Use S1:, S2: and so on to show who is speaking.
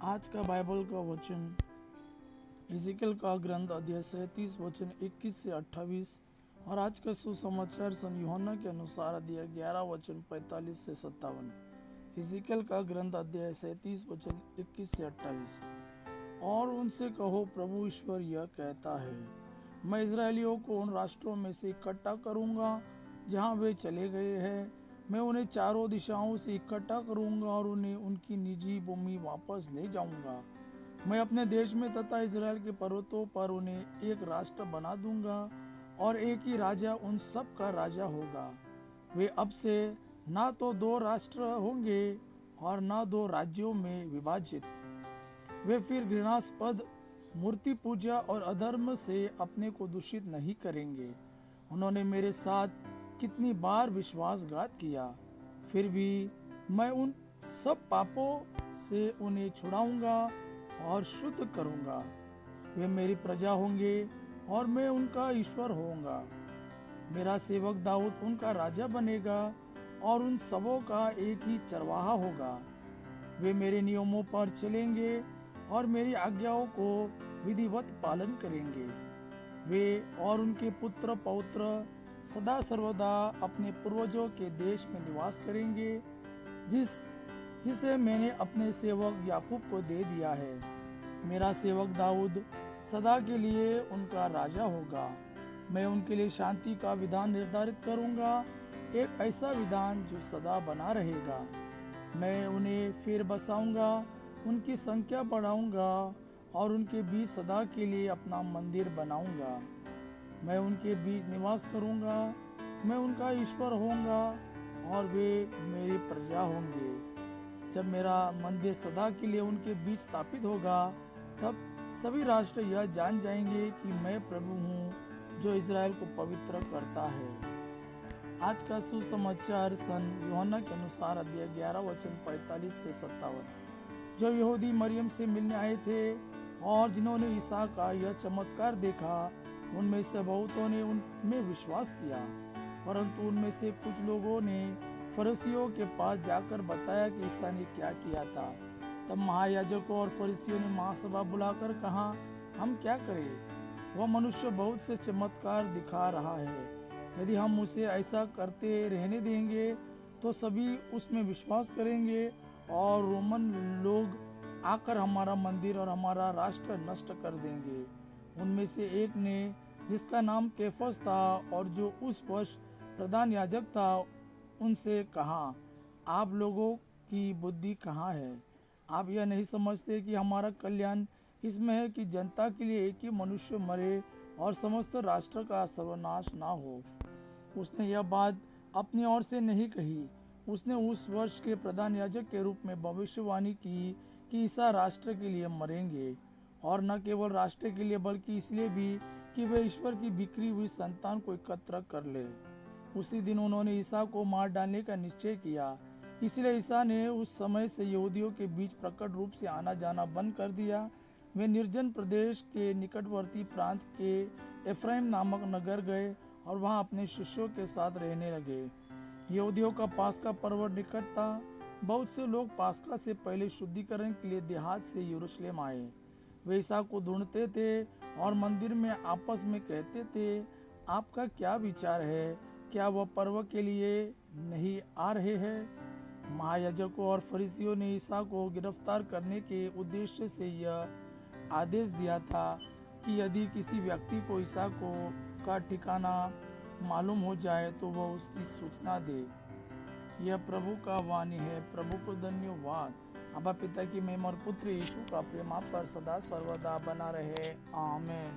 S1: आज का बाइबल का वचन इज़ेकियल का ग्रंथ अध्याय 37 वचन 21 से 28 और आज का सुसमाचार सन यूहन्ना के अनुसार अध्याय 11 वचन 45 से 57। इज़ेकियल का ग्रंथ अध्याय 37 वचन 21 से 28। और उनसे कहो, प्रभु ईश्वर यह कहता है, मैं इजरायलियों को उन राष्ट्रों में से इकट्ठा करूंगा जहां वे चले गए हैं। मैं उन्हें चारों दिशाओं से इकट्ठा करूंगा और उन्हें उनकी निजी भूमि वापस ले जाऊंगा। मैं अपने देश में तथा इजराइल के पर्वतों पर उन्हें एक राष्ट्र बना दूंगा और एक ही राजा उन सब का राजा होगा। वे अब से ना तो दो राष्ट्र होंगे और ना दो राज्यों में विभाजित। वे फिर घृणास्पद मूर्ति पूजा और अधर्म से अपने को दूषित नहीं करेंगे। उन्होंने मेरे साथ कितनी बार विश्वासघात किया, फिर भी मैं उन सब पापों से उन्हें छुड़ाऊंगा और शुद्ध करूंगा। वे मेरी प्रजा होंगे और मैं उनका ईश्वर होऊंगा। मेरा सेवक दाऊद उनका राजा बनेगा और उन सबों का एक ही चरवाहा होगा। वे मेरे नियमों पर चलेंगे और मेरी आज्ञाओं को विधिवत पालन करेंगे। वे और उनके पुत्र पौत्र सदा सर्वदा अपने पूर्वजों के देश में निवास करेंगे, जिसे मैंने अपने सेवक याकूब को दे दिया है। मेरा सेवक दाऊद सदा के लिए उनका राजा होगा। मैं उनके लिए शांति का विधान निर्धारित करूंगा, एक ऐसा विधान जो सदा बना रहेगा। मैं उन्हें फिर बसाऊंगा, उनकी संख्या बढ़ाऊंगा और उनके बीच सदा के लिए अपना मंदिर बनाऊंगा। मैं उनके बीच निवास करूंगा, मैं उनका ईश्वर होऊंगा और वे मेरी प्रजा होंगे। जब मेरा मंदिर सदा के लिए उनके बीच स्थापित होगा, तब सभी राष्ट्र यह जान जाएंगे कि मैं प्रभु हूँ जो इज़राइल को पवित्र करता है। आज का सुसमाचार सन यूहन्ना के अनुसार अध्याय 11 वचन 45 से 57। जो यहूदी मरियम से मिलने आए थे और जिन्होंने ईसा का यह चमत्कार देखा, उनमें से बहुतों ने उनमें विश्वास किया, परंतु उनमें से कुछ लोगों ने फरीसियों के पास जाकर बताया कि ईसा ने क्या किया था। तब महायाजकों और फरीसियों ने महासभा बुलाकर कहा, हम क्या करें? वह मनुष्य बहुत से चमत्कार दिखा रहा है। यदि हम उसे ऐसा करते रहने देंगे तो सभी उसमें विश्वास करेंगे और रोमन लोग आकर हमारा मंदिर और हमारा राष्ट्र नष्ट कर देंगे। उनमें से एक ने, जिसका नाम कैफस था और जो उस वर्ष प्रधान याजक था, उनसे कहा, आप लोगों की बुद्धि कहाँ है? आप यह नहीं समझते कि हमारा कल्याण इसमें है कि जनता के लिए एक ही मनुष्य मरे और समस्त राष्ट्र का सर्वनाश ना हो। उसने यह बात अपनी ओर से नहीं कही। उसने उस वर्ष के प्रधान याजक के रूप में भविष्यवाणी की कि ईसा राष्ट्र के लिए मरेंगे, और न केवल राष्ट्र के लिए बल्कि इसलिए भी कि वे ईश्वर की बिखरी हुई संतान को एकत्र कर ले। उसी दिन उन्होंने ईसा को मार डालने का निश्चय किया। इसलिए ईसा ने उस समय से यहूदियों के बीच प्रकट रूप से आना जाना बंद कर दिया। वे निर्जन प्रदेश के निकटवर्ती प्रांत के एफ्राइम नामक नगर गए और वहां अपने शिष्यों के साथ रहने लगे। यहूदियों का पास्का पर्व निकट था। बहुत से लोग पास्का से पहले शुद्धिकरण के लिए देहात से यरूशलेम आए। वे ईसा को ढूंढते थे और मंदिर में आपस में कहते थे, आपका क्या विचार है? क्या वह पर्व के लिए नहीं आ रहे हैं? महायाजकों और फरीसियों ने ईसा को गिरफ्तार करने के उद्देश्य से यह आदेश दिया था कि यदि किसी व्यक्ति को ईसा का ठिकाना मालूम हो जाए तो वह उसकी सूचना दे। यह प्रभु का वाणी है। प्रभु को धन्यवाद। अब्बा पिता की महिमा और पुत्र यीशु का प्रेम आप पर सदा सर्वदा बना रहे। आमीन।